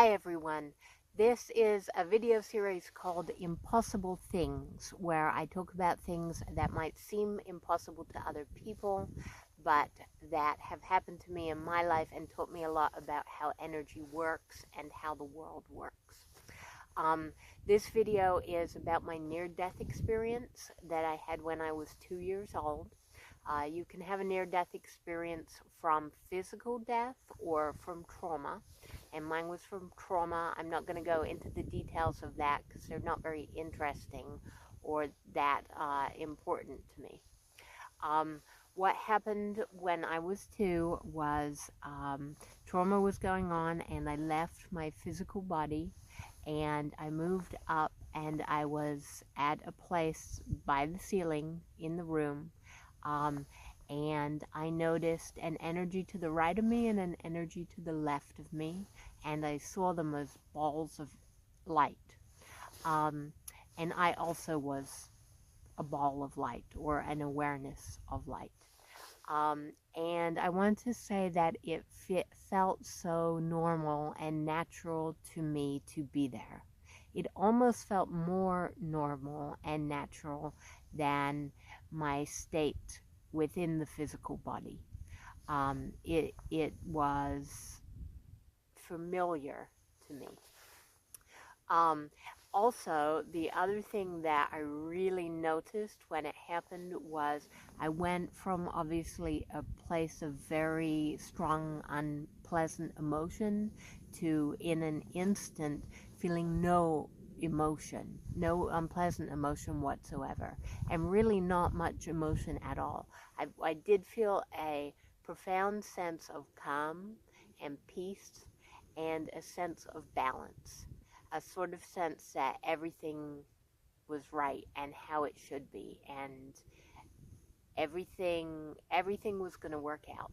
Hi everyone. This is a video series called Impossible Things, where I talk about things that might seem impossible to other people, but that have happened to me in my life and taught me a lot about how energy works and how the world works. This video is about my near-death experience that I had when I was 2 years old. You can have a near-death experience from physical death or from trauma, and mine was from trauma. I'm not going to go into the details of that because they're not very interesting or that important to me. What happened when I was 2 was trauma was going on, and I left my physical body and I moved up, and I was at a place by the ceiling in the room. And I noticed an energy to the right of me and an energy to the left of me, and I saw them as balls of light. And I also was a ball of light, or an awareness of light. And I want to say that it felt so normal and natural to me to be there. It almost felt more normal and natural than my state within the physical body. It was familiar to me. Also, the other thing that I really noticed when it happened was I went from obviously a place of very strong, unpleasant emotion to, in an instant, feeling no emotion, no unpleasant emotion whatsoever, and really not much emotion at all. I did feel a profound sense of calm and peace and a sense of balance. A sort of sense that everything was right and how it should be, and everything was going to work out.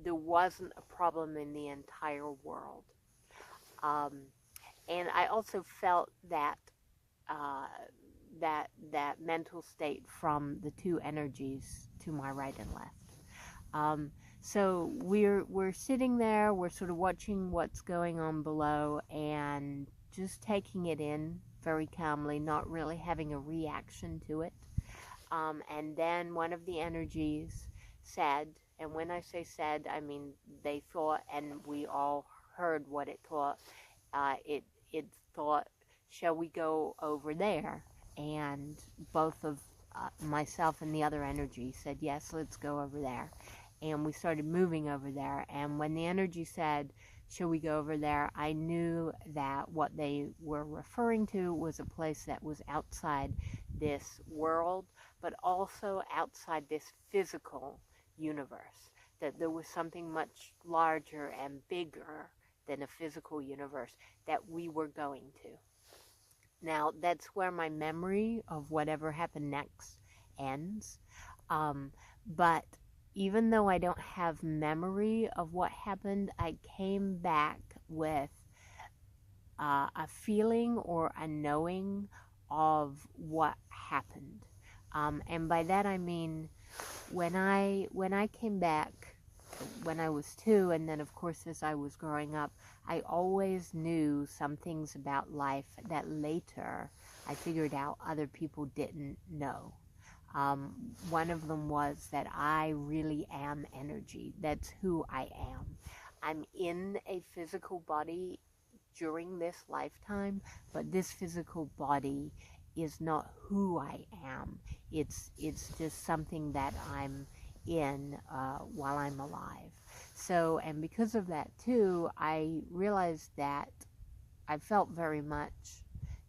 There wasn't a problem in the entire world. And I also felt that that mental state from the two energies to my right and left. So we're sitting there, we're sort of watching what's going on below and just taking it in very calmly, not really having a reaction to it. And then one of the energies said, and when I say said, I mean they thought, and we all heard what it thought. It thought, shall we go over there? And both of myself and the other energy said, yes, let's go over there. And we started moving over there. And when the energy said, shall we go over there, I knew that what they were referring to was a place that was outside this world, but also outside this physical universe. That there was something much larger and bigger than a physical universe that we were going to. Now, that's where my memory of whatever happened next ends. But even though I don't have memory of what happened, I came back with a feeling or a knowing of what happened. And by that I mean, when I came back, when I was 2, and then of course as I was growing up, I always knew some things about life that later I figured out other people didn't know. One of them was that I really am energy. That's who I am. I'm in a physical body during this lifetime, but this physical body is not who I am. It's just something that I'm in while I'm alive. So, and because of that too, I realized that I felt very much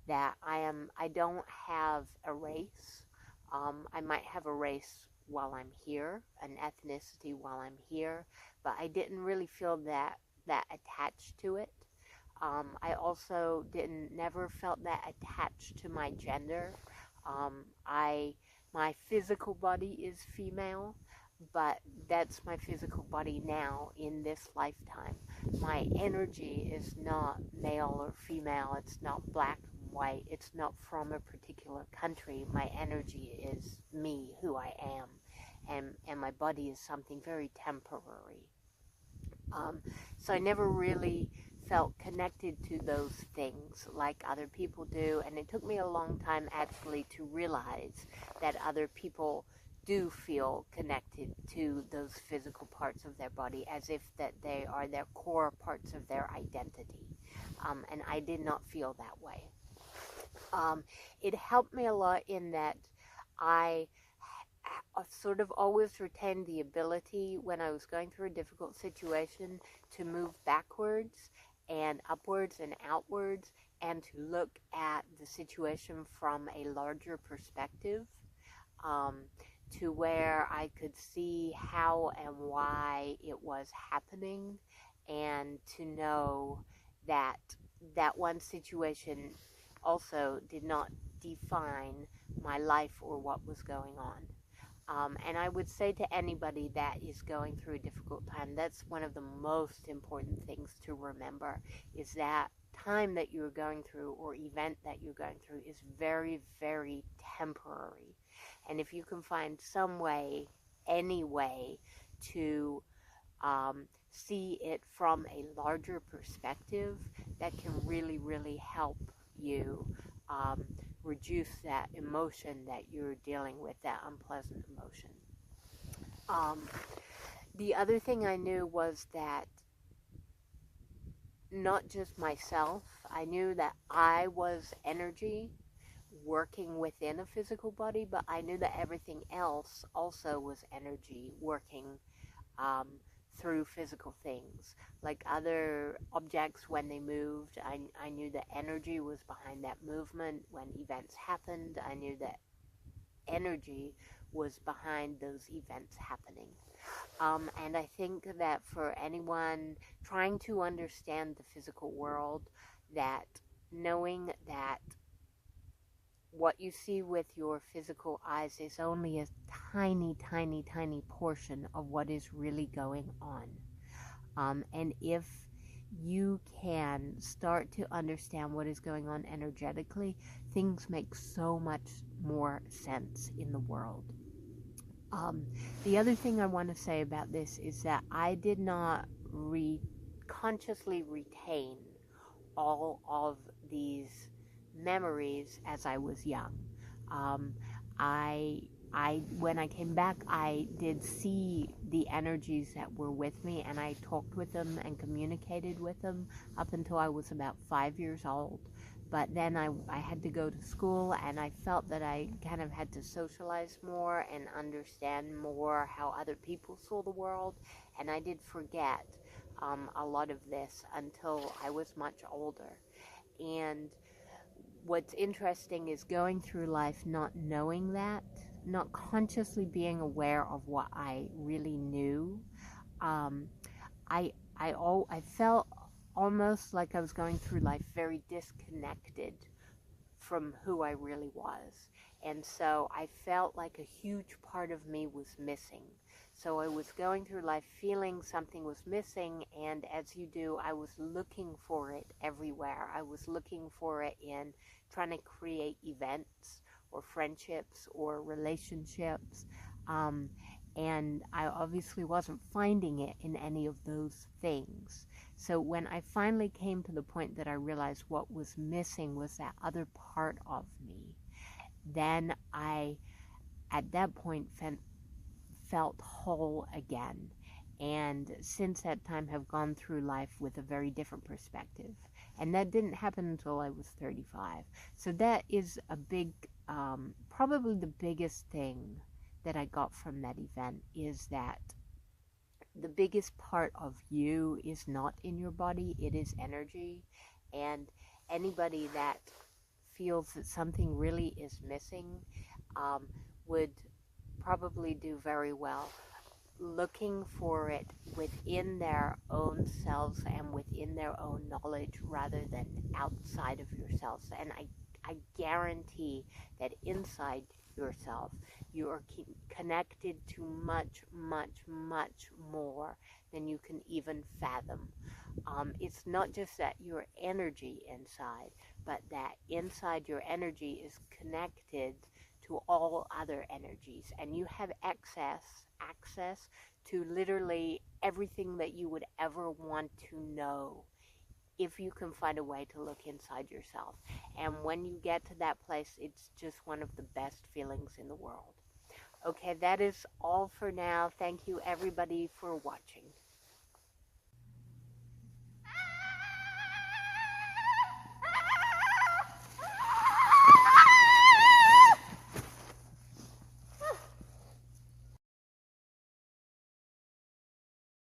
that I don't have a race. I might have a race while I'm here, an ethnicity while I'm here, but I didn't really feel that attached to it. I also never felt that attached to my gender. My physical body is female, but that's my physical body now in this lifetime. My energy is not male or female. It's not black and white. It's not from a particular country. My energy is me, who I am, and my body is something very temporary. So I never really felt connected to those things like other people do, and it took me a long time actually to realize that other people do feel connected to those physical parts of their body as if that they are their core parts of their identity. And I did not feel that way. It helped me a lot in that I sort of always retained the ability when I was going through a difficult situation to move backwards and upwards and outwards and to look at the situation from a larger perspective, um, to where I could see how and why it was happening, and to know that that one situation also did not define my life or what was going on. And I would say to anybody that is going through a difficult time, that's one of the most important things to remember, is that time that you're going through or event that you're going through is very, very temporary. And if you can find some way, any way, to see it from a larger perspective, that can really, really help you um, reduce that emotion that you're dealing with, that unpleasant emotion. Um, the other thing I knew was that not just myself, I knew that I was energy working within a physical body, but I knew that everything else also was energy working um, through physical things. Like other objects, when they moved, I knew that energy was behind that movement. When events happened, I knew that energy was behind those events happening. And I think that for anyone trying to understand the physical world, that knowing that what you see with your physical eyes is only a tiny, tiny, tiny portion of what is really going on. And if you can start to understand what is going on energetically, things make so much more sense in the world. The other thing I want to say about this is that I did not consciously retain all of these memories as I was young. Um, I when I came back, I did see the energies that were with me, and I talked with them and communicated with them up until I was about 5 years old. But then I had to go to school, and I felt that I kind of had to socialize more and understand more how other people saw the world, and I did forget a lot of this until I was much older. And what's interesting is going through life not knowing that, not consciously being aware of what I really knew. Um, I felt almost like I was going through life very disconnected from who I really was. And so I felt like a huge part of me was missing. So I was going through life feeling something was missing, and as you do, I was looking for it everywhere. I was looking for it in trying to create events or friendships or relationships. And I obviously wasn't finding it in any of those things. So when I finally came to the point that I realized what was missing was that other part of me, then I, at that point, felt whole again. And since that time, have gone through life with a very different perspective. And that didn't happen until I was 35. So that is a big, probably the biggest thing that I got from that event, is that the biggest part of you is not in your body, it is energy. And anybody that feels that something really is missing would probably do very well looking for it within their own selves and within their own knowledge rather than outside of yourselves. And I guarantee that inside yourself you are connected to much, much, much more than you can even fathom. It's not just that your energy inside, but that inside your energy is connected to all other energies, and you have access to literally everything that you would ever want to know if you can find a way to look inside yourself. And when you get to that place, it's just one of the best feelings in the world. Okay, that is all for now. Thank you everybody for watching.